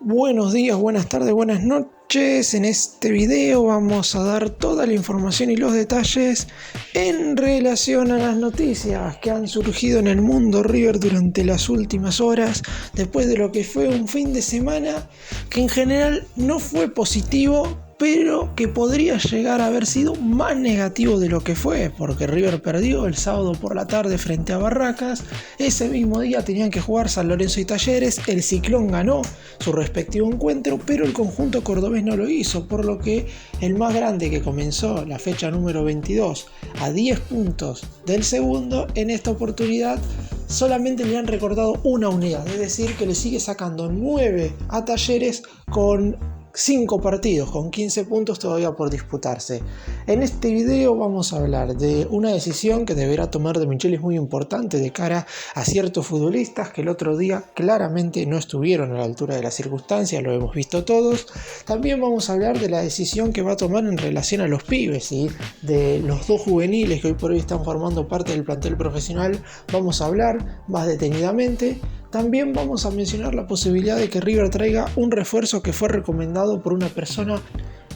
Buenos días, buenas tardes, buenas noches. En este video vamos a dar toda la información y los detalles en relación a las noticias que han surgido en el mundo River durante las últimas horas, después de lo que fue un fin de semana que en general no fue positivo, pero que podría llegar a haber sido más negativo de lo que fue, porque River perdió el sábado por la tarde frente a Barracas. Ese mismo día tenían que jugar San Lorenzo y Talleres. El Ciclón ganó su respectivo encuentro, pero el conjunto cordobés no lo hizo, por lo que el más grande, que comenzó la fecha número 22 a 10 puntos del segundo, en esta oportunidad solamente le han recortado una unidad, es decir, que le sigue sacando 9 a Talleres con 5 partidos, con 15 puntos todavía por disputarse. En este video vamos a hablar de una decisión que deberá tomar De Michelis muy importante de cara a ciertos futbolistas que el otro día claramente no estuvieron a la altura de las circunstancias, lo hemos visto todos. También vamos a hablar de la decisión que va a tomar en relación a los pibes, ¿sí? De los dos juveniles que hoy por hoy están formando parte del plantel profesional. Vamos a hablar más detenidamente. También vamos a mencionar la posibilidad de que River traiga un refuerzo que fue recomendado por una persona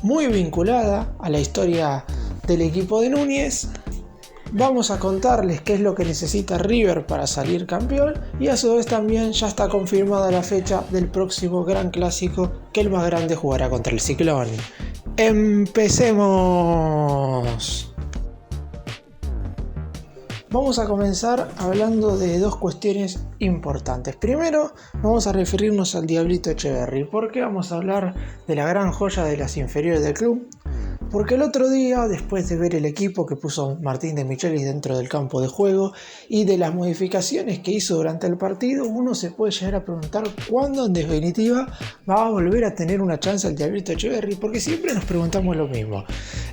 muy vinculada a la historia del equipo de Núñez. Vamos a contarles qué es lo que necesita River para salir campeón, y a su vez también ya está confirmada la fecha del próximo gran clásico, que el más grande jugará contra el Ciclón. ¡Empecemos! Vamos a comenzar hablando de dos cuestiones importantes. Primero, vamos a referirnos al Diablito Echeverri. ¿Por qué vamos a hablar de la gran joya de las inferiores del club? Porque el otro día, después de ver el equipo que puso Martín De Michelis dentro del campo de juego y de las modificaciones que hizo durante el partido, uno se puede llegar a preguntar cuándo en definitiva va a volver a tener una chance el Diablito Echeverri, porque siempre nos preguntamos lo mismo.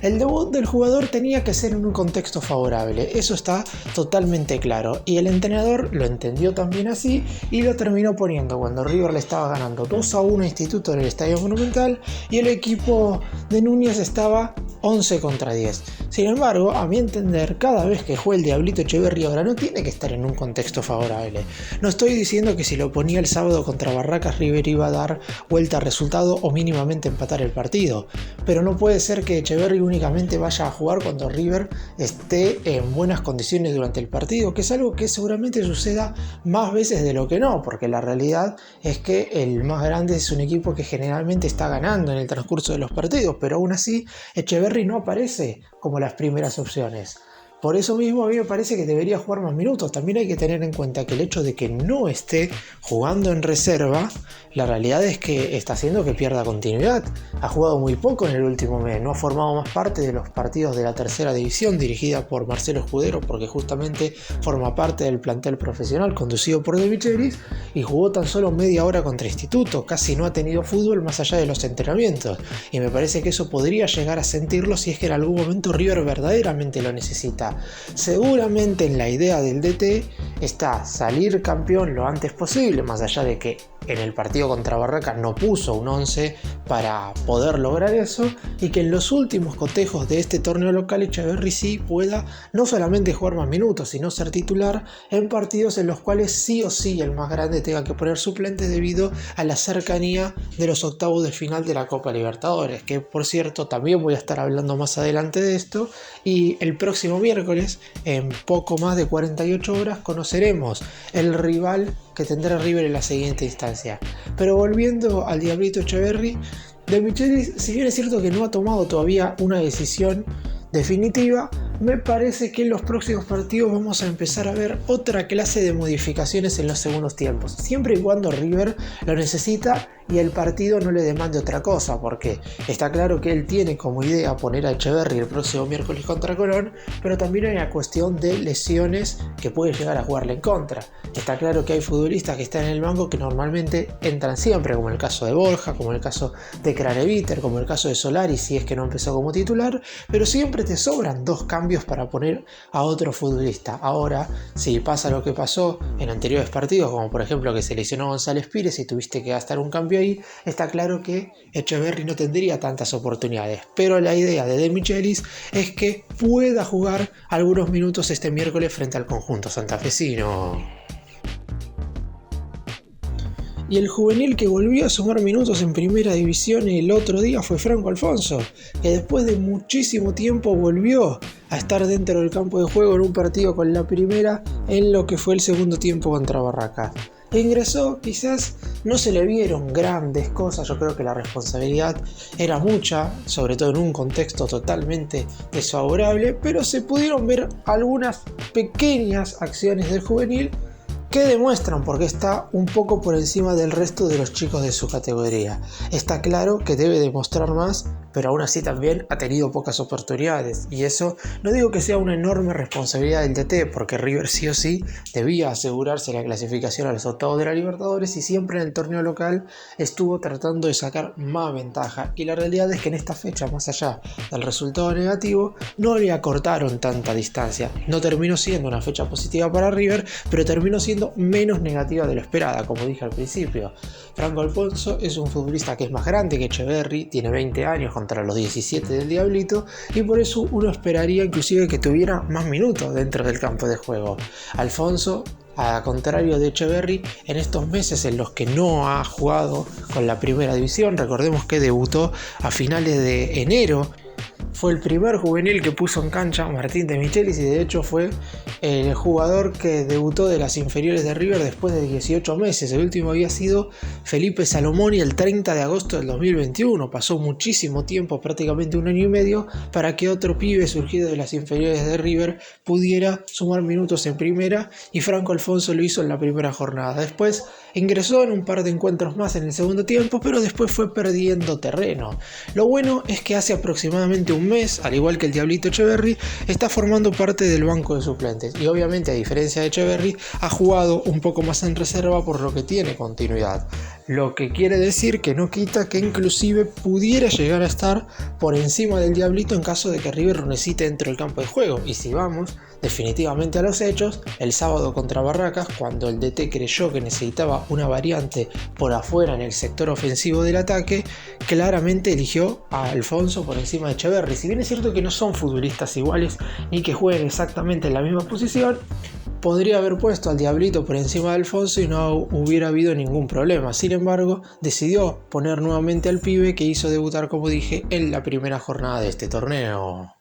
El debut del jugador tenía que ser en un contexto favorable, eso está totalmente claro, y el entrenador lo entendió también así y lo terminó poniendo cuando River le estaba ganando 2-1 a Instituto en el Estadio Monumental y el equipo de Núñez estaba 11 contra 10. Sin embargo, a mi entender, cada vez que juega el Diablito Echeverri ahora no tiene que estar en un contexto favorable. No estoy diciendo que si lo ponía el sábado contra Barracas, River iba a dar vuelta al resultado o mínimamente empatar el partido. Pero no puede ser que Echeverri únicamente vaya a jugar cuando River esté en buenas condiciones durante el partido, que es algo que seguramente suceda más veces de lo que no, porque la realidad es que el más grande es un equipo que generalmente está ganando en el transcurso de los partidos, pero aún así Echeverri no aparece como las primeras opciones. Por eso mismo a mí me parece que debería jugar más minutos. También hay que tener en cuenta que el hecho de que no esté jugando en reserva, la realidad es que está haciendo que pierda continuidad. Ha jugado muy poco en el último mes, no ha formado más parte de los partidos de la tercera división dirigida por Marcelo Escudero, porque justamente forma parte del plantel profesional conducido por De Michelis, y jugó tan solo media hora contra Instituto. Casi no ha tenido fútbol más allá de los entrenamientos, y me parece que eso podría llegar a sentirlo si es que en algún momento River verdaderamente lo necesita. Seguramente en la idea del DT está salir campeón lo antes posible, más allá de que en el partido contra Barracas no puso un 11 para poder lograr eso, y que en los últimos cotejos de este torneo local Echeverri sí pueda no solamente jugar más minutos, sino ser titular en partidos en los cuales sí o sí el más grande tenga que poner suplente debido a la cercanía de los octavos de final de la Copa Libertadores, que por cierto también voy a estar hablando más adelante de esto, y el próximo miércoles, en poco más de 48 horas, conoceremos el rival que tendrá River en la siguiente instancia. Pero volviendo al Diablito Echeverri, De Michelis, si bien es cierto que no ha tomado todavía una decisión definitiva, me parece que en los próximos partidos vamos a empezar a ver otra clase de modificaciones en los segundos tiempos, siempre y cuando River lo necesita y el partido no le demande otra cosa, porque está claro que él tiene como idea poner a Echeverri el próximo miércoles contra Colón, pero también hay una cuestión de lesiones que puede llegar a jugarle en contra. Está claro que hay futbolistas que están en el banco que normalmente entran siempre, como el caso de Borja, como el caso de Craneviter, como el caso de Solari, si es que no empezó como titular, pero siempre te sobran dos cambios para poner a otro futbolista. Ahora, si pasa lo que pasó en anteriores partidos, como por ejemplo que se lesionó González Pires y tuviste que gastar un cambio ahí, está claro que Echeverri no tendría tantas oportunidades, pero la idea de Michelis es que pueda jugar algunos minutos este miércoles frente al conjunto santafesino. Y el juvenil que volvió a sumar minutos en primera división el otro día fue Franco Alfonso, que después de muchísimo tiempo volvió a estar dentro del campo de juego en un partido con la primera en lo que fue el segundo tiempo contra Barracas. Ingresó, quizás no se le vieron grandes cosas, yo creo que la responsabilidad era mucha, sobre todo en un contexto totalmente desfavorable, pero se pudieron ver algunas pequeñas acciones del juvenil que demuestran por qué está un poco por encima del resto de los chicos de su categoría. Está claro que debe demostrar más, pero aún así también ha tenido pocas oportunidades, y eso no digo que sea una enorme responsabilidad del DT, porque River sí o sí debía asegurarse la clasificación a los octavos de la Libertadores y siempre en el torneo local estuvo tratando de sacar más ventaja, y la realidad es que en esta fecha, más allá del resultado negativo, no le acortaron tanta distancia. No terminó siendo una fecha positiva para River, pero terminó siendo menos negativa de lo esperada, como dije al principio. Franco Alfonso es un futbolista que es más grande que Echeverri, tiene 20 años contra los 17 del Diablito, y por eso uno esperaría inclusive que tuviera más minutos dentro del campo de juego. Alfonso, a contrario de Echeverri, en estos meses en los que no ha jugado con la primera división, recordemos que debutó a finales de enero, fue el primer juvenil que puso en cancha Martín de Michelis, y de hecho fue el jugador que debutó de las inferiores de River después de 18 meses. El último había sido Felipe Salomón y el 30 de agosto del 2021. Pasó muchísimo tiempo, prácticamente un año y medio, para que otro pibe surgido de las inferiores de River pudiera sumar minutos en primera, y Franco Alfonso lo hizo en la primera jornada. Después ingresó en un par de encuentros más en el segundo tiempo, pero después fue perdiendo terreno. Lo bueno es que hace aproximadamente un mes, al igual que el Diablito Echeverri, está formando parte del banco de suplentes, y obviamente, a diferencia de Echeverri, ha jugado un poco más en reserva, por lo que tiene continuidad. Lo que quiere decir que no quita que inclusive pudiera llegar a estar por encima del Diablito en caso de que River lo necesite dentro del campo de juego. Y si vamos definitivamente a los hechos, el sábado contra Barracas, cuando el DT creyó que necesitaba una variante por afuera en el sector ofensivo del ataque, claramente eligió a Alfonso por encima de Echeverri. Si bien es cierto que no son futbolistas iguales ni que jueguen exactamente en la misma posición, podría haber puesto al Diablito por encima de Alfonso y no hubiera habido ningún problema. Sin embargo, decidió poner nuevamente al pibe, que hizo debutar, como dije, en la primera jornada de este torneo.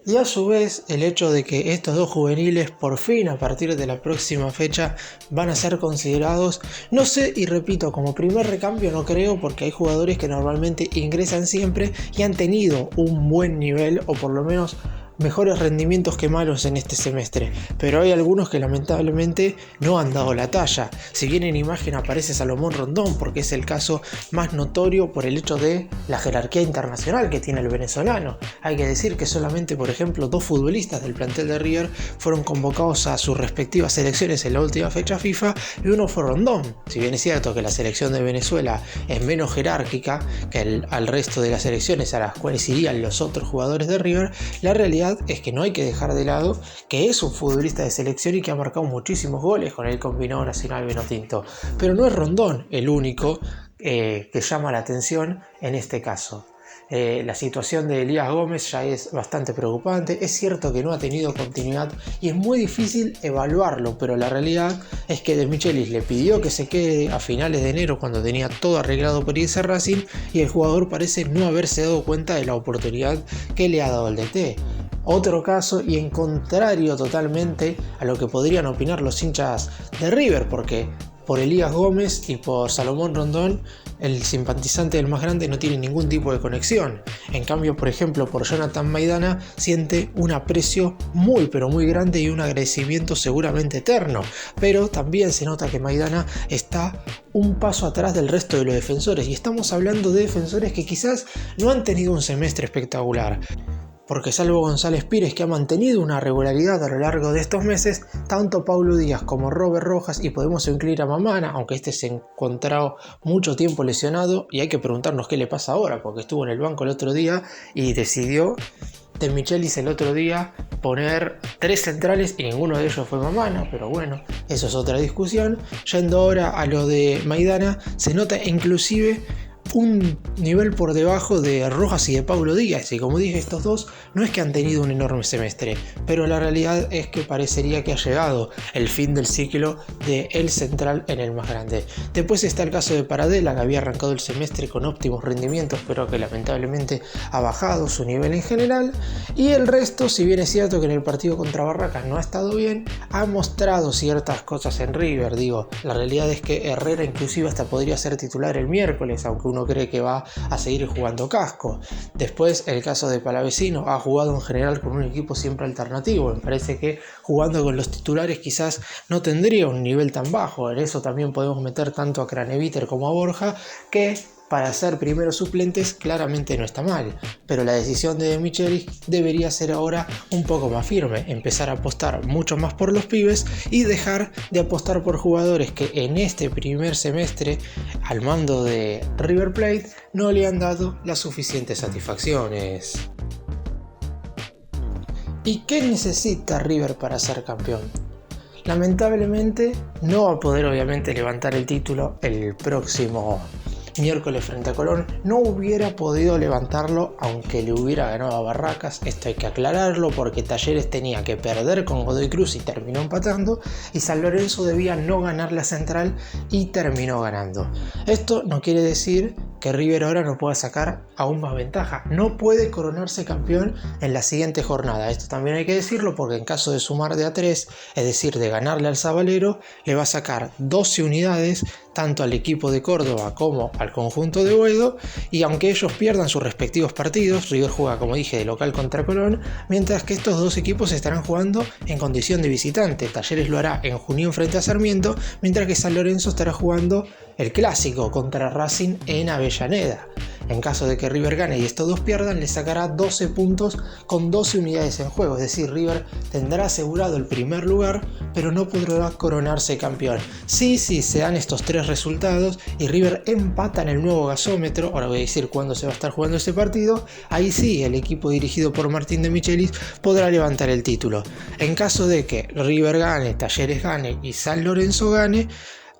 Y a su vez, el hecho de que estos dos juveniles por fin a partir de la próxima fecha van a ser considerados, no sé, y repito, como primer recambio no creo, porque hay jugadores que normalmente ingresan siempre y han tenido un buen nivel, o por lo menos mejores rendimientos que malos en este semestre, pero hay algunos que lamentablemente no han dado la talla. Si bien en imagen aparece Salomón Rondón, porque es el caso más notorio por el hecho de la jerarquía internacional que tiene el venezolano. Hay que decir que solamente, por ejemplo, 2 futbolistas del plantel de River fueron convocados a sus respectivas selecciones en la última fecha FIFA, y uno fue Rondón. Si bien es cierto que la selección de Venezuela es menos jerárquica que al resto de las selecciones a las cuales irían los otros jugadores de River, la realidad es que no hay que dejar de lado que es un futbolista de selección y que ha marcado muchísimos goles con el combinado nacional vinotinto, pero no es Rondón el único que llama la atención en este caso. La situación de Elías Gómez ya es bastante preocupante. Es cierto que no ha tenido continuidad y es muy difícil evaluarlo, pero la realidad es que De Michelis le pidió que se quede a finales de enero, cuando tenía todo arreglado por irse a Racing, y el jugador parece no haberse dado cuenta de la oportunidad que le ha dado el DT. Otro caso, y en contrario totalmente a lo que podrían opinar los hinchas de River, porque por Elías Gómez y por Salomón Rondón el simpatizante del más grande no tiene ningún tipo de conexión. En cambio, por ejemplo, por Jonathan Maidana siente un aprecio muy pero muy grande y un agradecimiento seguramente eterno, pero también se nota que Maidana está un paso atrás del resto de los defensores, y estamos hablando de defensores que quizás no han tenido un semestre espectacular, porque salvo González Pires, que ha mantenido una regularidad a lo largo de estos meses, tanto Paulo Díaz como Robert Rojas, y podemos incluir a Mamana, aunque este se encontró mucho tiempo lesionado, y hay que preguntarnos qué le pasa ahora, porque estuvo en el banco el otro día y decidió De Michelis el otro día poner 3 centrales y ninguno de ellos fue Mamana, pero bueno, eso es otra discusión. Yendo ahora a lo de Maidana, se nota inclusive un nivel por debajo de Rojas y de Paulo Díaz, y como dije, estos dos no es que han tenido un enorme semestre, pero la realidad es que parecería que ha llegado el fin del ciclo de el central en el más grande. Después está el caso de Paradela, que había arrancado el semestre con óptimos rendimientos, pero que lamentablemente ha bajado su nivel en general, y el resto, si bien es cierto que en el partido contra Barracas no ha estado bien, ha mostrado ciertas cosas en River. La realidad es que Herrera inclusive hasta podría ser titular el miércoles, aunque uno cree que va a seguir jugando Casco. Después el caso de Palavecino, ha jugado en general con un equipo siempre alternativo. Me parece que jugando con los titulares quizás no tendría un nivel tan bajo. En eso también podemos meter tanto a Craneviter como a Borja, que para ser primeros suplentes claramente no está mal, pero la decisión de Michelis debería ser ahora un poco más firme, empezar a apostar mucho más por los pibes y dejar de apostar por jugadores que en este primer semestre al mando de River Plate no le han dado las suficientes satisfacciones. ¿Y qué necesita River para ser campeón? Lamentablemente no va a poder obviamente levantar el título el próximo miércoles frente a Colón. No hubiera podido levantarlo aunque le hubiera ganado a Barracas. Esto hay que aclararlo porque Talleres tenía que perder con Godoy Cruz y terminó empatando, y San Lorenzo debía no ganar la Central y terminó ganando. Esto no quiere decir que River ahora no pueda sacar aún más ventaja. No puede coronarse campeón en la siguiente jornada. Esto también hay que decirlo porque en caso de sumar de a 3, es decir, de ganarle al Sabalero, le va a sacar 12 unidades tanto al equipo de Córdoba como al conjunto de Boedo, y aunque ellos pierdan sus respectivos partidos, River juega, como dije, de local contra Colón, mientras que estos dos equipos estarán jugando en condición de visitante. Talleres lo hará en Junín frente a Sarmiento, mientras que San Lorenzo estará jugando el clásico contra Racing en Avellaneda. En caso de que River gane y estos dos pierdan, le sacará 12 puntos con 12 unidades en juego. Es decir, River tendrá asegurado el primer lugar, pero no podrá coronarse campeón. Si se dan estos tres resultados y River empata en el nuevo gasómetro, ahora voy a decir cuándo se va a estar jugando este partido, ahí sí el equipo dirigido por Martín de Michelis podrá levantar el título. En caso de que River gane, Talleres gane y San Lorenzo gane,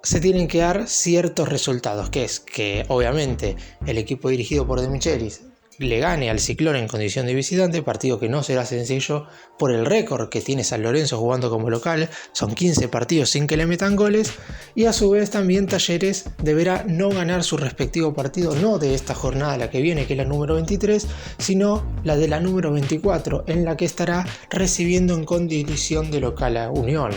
se tienen que dar ciertos resultados, que es que obviamente el equipo dirigido por De Michelis le gane al Ciclón en condición de visitante, partido que no será sencillo por el récord que tiene San Lorenzo jugando como local, son 15 partidos sin que le metan goles, y a su vez también Talleres deberá no ganar su respectivo partido, no de esta jornada la que viene, que es la número 23, sino la de la número 24, en la que estará recibiendo en condición de local a Unión.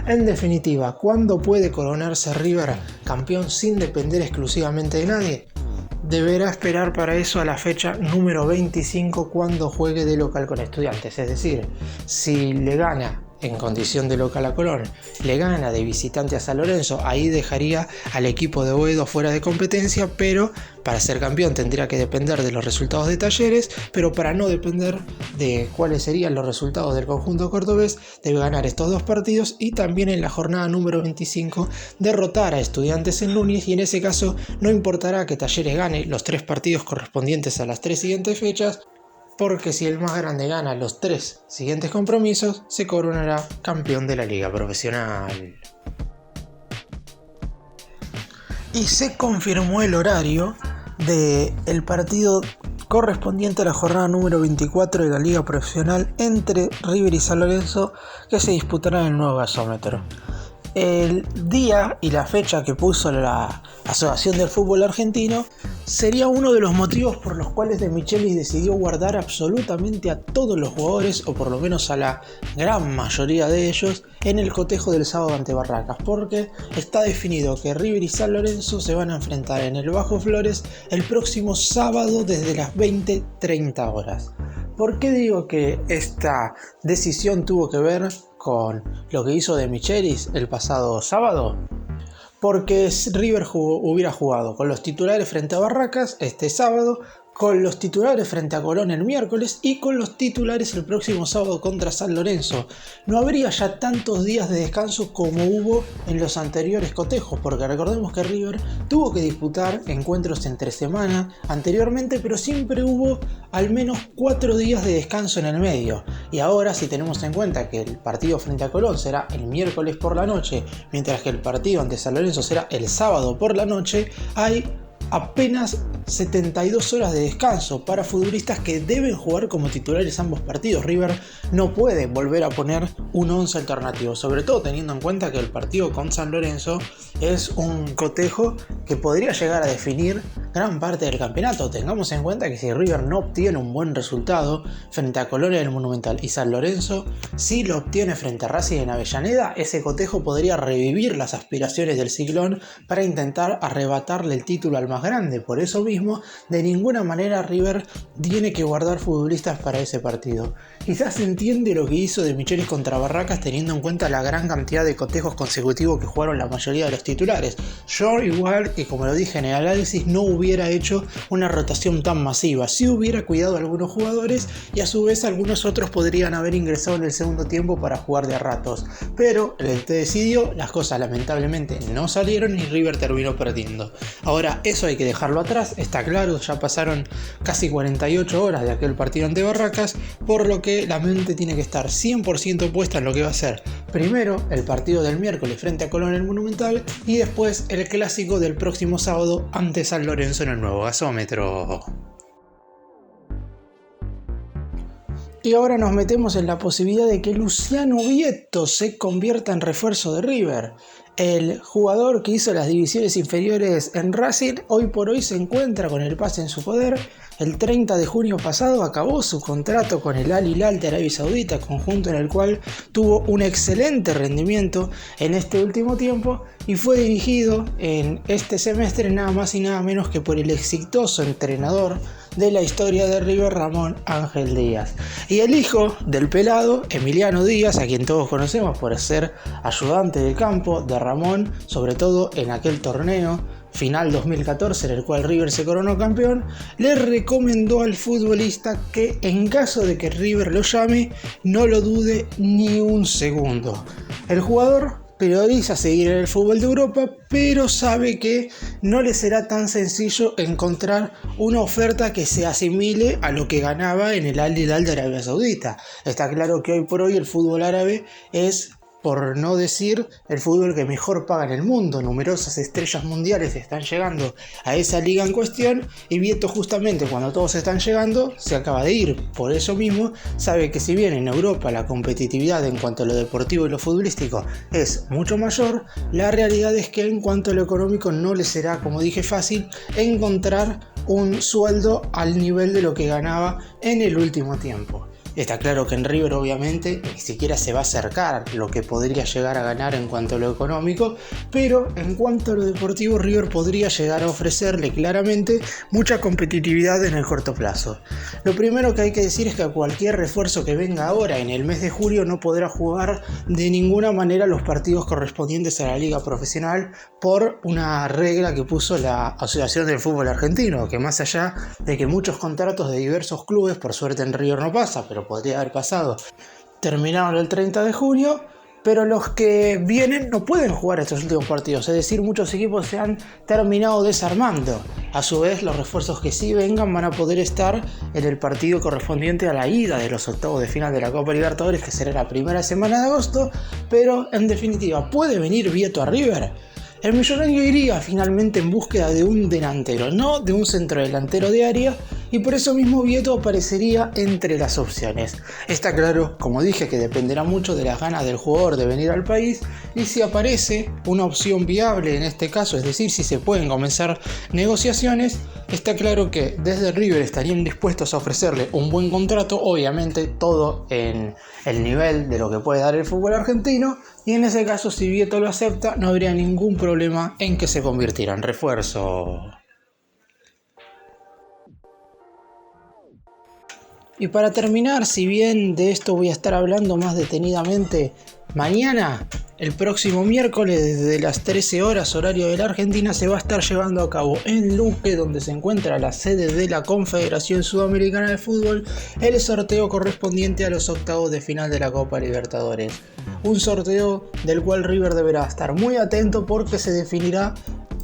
En definitiva, ¿cuándo puede coronarse River campeón sin depender exclusivamente de nadie? Deberá esperar para eso a la fecha número 25 cuando juegue de local con Estudiantes. Es decir, si le gana en condición de local a Colón, le gana de visitante a San Lorenzo, ahí dejaría al equipo de Boedo fuera de competencia, pero para ser campeón tendría que depender de los resultados de Talleres, pero para no depender de cuáles serían los resultados del conjunto cordobés, debe ganar estos dos partidos y también en la jornada número 25 derrotar a Estudiantes en Núñez, y en ese caso no importará que Talleres gane los 3 partidos correspondientes a las 3 siguientes fechas, porque si el más grande gana los 3 siguientes compromisos, se coronará campeón de la liga profesional. Y se confirmó el horario del partido correspondiente a la jornada número 24 de la liga profesional entre River y San Lorenzo, que se disputará en el nuevo gasómetro. El día y la fecha que puso la Asociación del Fútbol Argentino sería uno de los motivos por los cuales De Michelis decidió guardar absolutamente a todos los jugadores, o por lo menos a la gran mayoría de ellos, en el cotejo del sábado ante Barracas, porque está definido que River y San Lorenzo se van a enfrentar en el Bajo Flores el próximo sábado desde las 20:30 horas. ¿Por qué digo que esta decisión tuvo que ver con lo que hizo De Michelis el pasado sábado? Porque River hubiera jugado con los titulares frente a Barracas este sábado, con los titulares frente a Colón el miércoles y con los titulares el próximo sábado contra San Lorenzo. No habría ya tantos días de descanso como hubo en los anteriores cotejos, porque recordemos que River tuvo que disputar encuentros entre semana anteriormente, pero siempre hubo al menos 4 días de descanso en el medio. Y ahora, si tenemos en cuenta que el partido frente a Colón será el miércoles por la noche, mientras que el partido ante San Lorenzo será el sábado por la noche, hay apenas 72 horas de descanso para futbolistas que deben jugar como titulares ambos partidos. River no puede volver a poner un 11 alternativo, sobre todo teniendo en cuenta que el partido con San Lorenzo es un cotejo que podría llegar a definir gran parte del campeonato. Tengamos en cuenta que si River no obtiene un buen resultado frente a Colonia del Monumental y San Lorenzo, si lo obtiene frente a Racing en Avellaneda, ese cotejo podría revivir las aspiraciones del Ciclón para intentar arrebatarle el título al más grande. Por eso mismo, de ninguna manera River tiene que guardar futbolistas para ese partido. Quizás se entiende lo que hizo de Michelis contra Barracas teniendo en cuenta la gran cantidad de cotejos consecutivos que jugaron la mayoría de los titulares. Yo igual que, como lo dije en el análisis, no hubiera hecho una rotación tan masiva. Sí hubiera cuidado a algunos jugadores y a su vez algunos otros podrían haber ingresado en el segundo tiempo para jugar de a ratos. Pero el T decidió, las cosas lamentablemente no salieron y River terminó perdiendo. Ahora eso hay que dejarlo atrás, está claro, ya pasaron casi 48 horas de aquel partido ante Barracas, por lo que la mente tiene que estar 100% puesta en lo que va a ser primero el partido del miércoles frente a Colón en el Monumental y después el clásico del próximo sábado ante San Lorenzo en el nuevo gasómetro. Y ahora nos metemos en la posibilidad de que Luciano Vietto se convierta en refuerzo de River. El jugador que hizo las divisiones inferiores en Racing hoy por hoy se encuentra con el pase en su poder. El 30 de junio pasado acabó su contrato con el Al Hilal de Arabia Saudita, conjunto en el cual tuvo un excelente rendimiento en este último tiempo y fue dirigido en este semestre nada más y nada menos que por el exitoso entrenador de la historia de River, Ramón Ángel Díaz. Y el hijo del pelado, Emiliano Díaz, a quien todos conocemos por ser ayudante de campo de Ramón, sobre todo en aquel torneo final 2014 en el cual River se coronó campeón, le recomendó al futbolista que en caso de que River lo llame, no lo dude ni un segundo. El jugador prioriza seguir en el fútbol de Europa, pero sabe que no le será tan sencillo encontrar una oferta que se asimile a lo que ganaba en el Al Hilal de Arabia Saudita. Está claro que hoy por hoy el fútbol árabe es, por no decir, el fútbol que mejor paga en el mundo. Numerosas estrellas mundiales están llegando a esa liga en cuestión y Vietto, justamente cuando todos están llegando, se acaba de ir. Por eso mismo sabe que si bien en Europa la competitividad en cuanto a lo deportivo y lo futbolístico es mucho mayor, la realidad es que en cuanto a lo económico no le será, como dije, fácil encontrar un sueldo al nivel de lo que ganaba en el último tiempo. Está claro que en River obviamente ni siquiera se va a acercar lo que podría llegar a ganar en cuanto a lo económico, pero en cuanto a lo deportivo River podría llegar a ofrecerle claramente mucha competitividad en el corto plazo. Lo primero que hay que decir es que cualquier refuerzo que venga ahora en el mes de julio no podrá jugar de ninguna manera los partidos correspondientes a la liga profesional por una regla que puso la Asociación del Fútbol Argentino, que más allá de que muchos contratos de diversos clubes, por suerte en River no pasa, pero podría haber pasado, terminaron el 30 de junio, pero los que vienen no pueden jugar estos últimos partidos, es decir, muchos equipos se han terminado desarmando. A su vez, los refuerzos que sí vengan van a poder estar en el partido correspondiente a la ida de los octavos de final de la Copa Libertadores, que será la primera semana de agosto, pero en definitiva, ¿puede venir Vietto a River? El millonario iría finalmente en búsqueda de un delantero, no de un centrodelantero de área, y por eso mismo Vietto aparecería entre las opciones. Está claro, como dije, que dependerá mucho de las ganas del jugador de venir al país, y si aparece una opción viable en este caso, es decir, si se pueden comenzar negociaciones, está claro que desde River estarían dispuestos a ofrecerle un buen contrato, obviamente todo en el nivel de lo que puede dar el fútbol argentino, y en ese caso, si Vietto lo acepta, no habría ningún problema en que se convirtiera en refuerzo. Y para terminar, si bien de esto voy a estar hablando más detenidamente mañana, el próximo miércoles desde las 13 horas horario de la Argentina se va a estar llevando a cabo en Luque, donde se encuentra la sede de la Confederación Sudamericana de Fútbol, el sorteo correspondiente a los octavos de final de la Copa Libertadores. Un sorteo del cual River deberá estar muy atento porque se definirá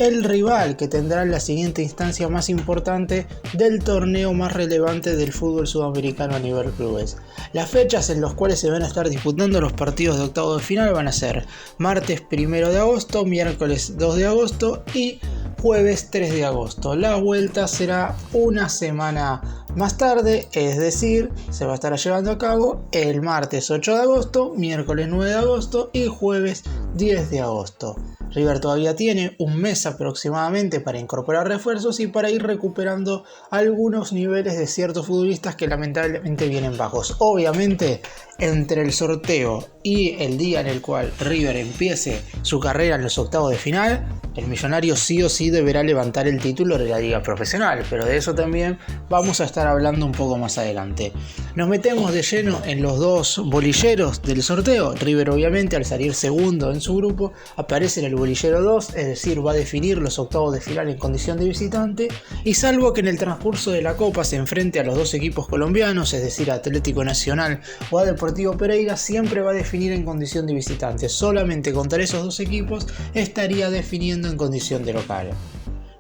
el rival que tendrá la siguiente instancia más importante del torneo más relevante del fútbol sudamericano a nivel clubes. Las fechas en las cuales se van a estar disputando los partidos de octavos de final van a ser martes 1 de agosto, miércoles 2 de agosto y jueves 3 de agosto. La vuelta será una semana más tarde, es decir, se va a estar llevando a cabo el martes 8 de agosto, miércoles 9 de agosto y jueves 10 de agosto. River todavía tiene un mes aproximadamente para incorporar refuerzos y para ir recuperando algunos niveles de ciertos futbolistas que lamentablemente vienen bajos. Obviamente, entre el sorteo y el día en el cual River empiece su carrera en los octavos de final, el Millonario sí o sí deberá levantar el título de la liga profesional, pero de eso también vamos a estar hablando un poco más adelante. Nos metemos de lleno en los dos bolilleros del sorteo. River obviamente al salir segundo en su grupo aparece en el bolillero 2, es decir, va a definir los octavos de final en condición de visitante, y salvo que en el transcurso de la Copa se enfrente a los dos equipos colombianos, es decir, Atlético Nacional o a Deportivo Pereira, siempre va a definir en condición de visitante. Solamente contra esos dos equipos estaría definiendo en condición de local.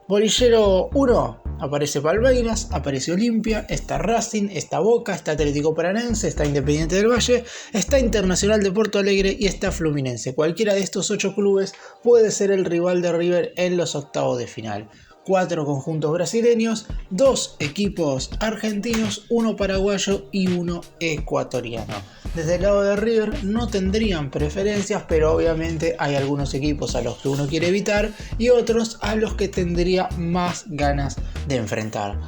Bolillero 1, aparece Palmeiras, aparece Olimpia, está Racing, está Boca, está Atlético Paranaense, está Independiente del Valle, está Internacional de Porto Alegre y está Fluminense. Cualquiera de estos 8 clubes puede ser el rival de River en los octavos de final. 4 conjuntos brasileños, 2 equipos argentinos, 1 paraguayo y 1 ecuatoriano. Desde el lado de River no tendrían preferencias, pero obviamente hay algunos equipos a los que uno quiere evitar y otros a los que tendría más ganas de enfrentar.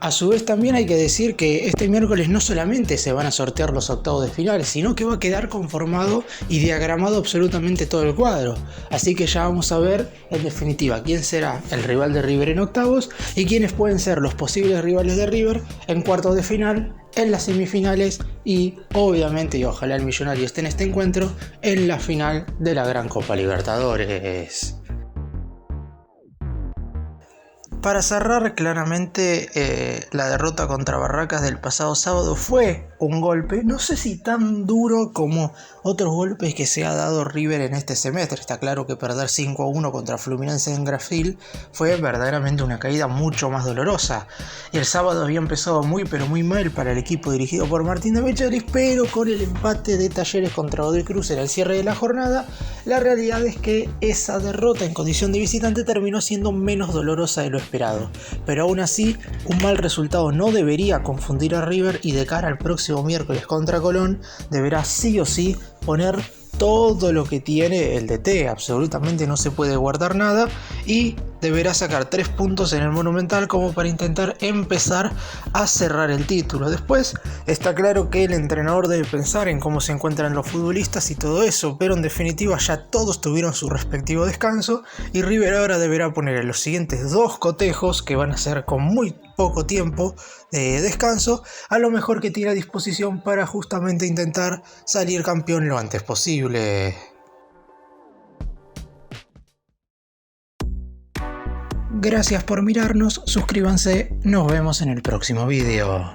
A su vez también hay que decir que este miércoles no solamente se van a sortear los octavos de final, sino que va a quedar conformado y diagramado absolutamente todo el cuadro. Así que ya vamos a ver en definitiva quién será el rival de River en octavos y quiénes pueden ser los posibles rivales de River en cuartos de final, en las semifinales y obviamente, y ojalá el Millonario esté en este encuentro, en la final de la Gran Copa Libertadores. Para cerrar, claramente la derrota contra Barracas del pasado sábado fue un golpe, no sé si tan duro como otros golpes que se ha dado River en este semestre. Está claro que perder 5-1 contra Fluminense en Brasil fue verdaderamente una caída mucho más dolorosa. Y el sábado había empezado muy pero muy mal para el equipo dirigido por Martín de Michelis, pero con el empate de Talleres contra Godoy Cruz en el cierre de la jornada, la realidad es que esa derrota en condición de visitante terminó siendo menos dolorosa de lo esperado. Pero aún así, un mal resultado no debería confundir a River y de cara al próximo miércoles contra Colón deberá sí o sí poner todo lo que tiene el DT, absolutamente no se puede guardar nada y deberá sacar 3 puntos en el Monumental como para intentar empezar a cerrar el título. Después está claro que el entrenador debe pensar en cómo se encuentran los futbolistas y todo eso, pero en definitiva ya todos tuvieron su respectivo descanso y River ahora deberá poner en los siguientes 2 cotejos, que van a ser con muy poco tiempo de descanso, a lo mejor que tiene a disposición para justamente intentar salir campeón lo antes posible. Gracias por mirarnos, suscríbanse, nos vemos en el próximo video.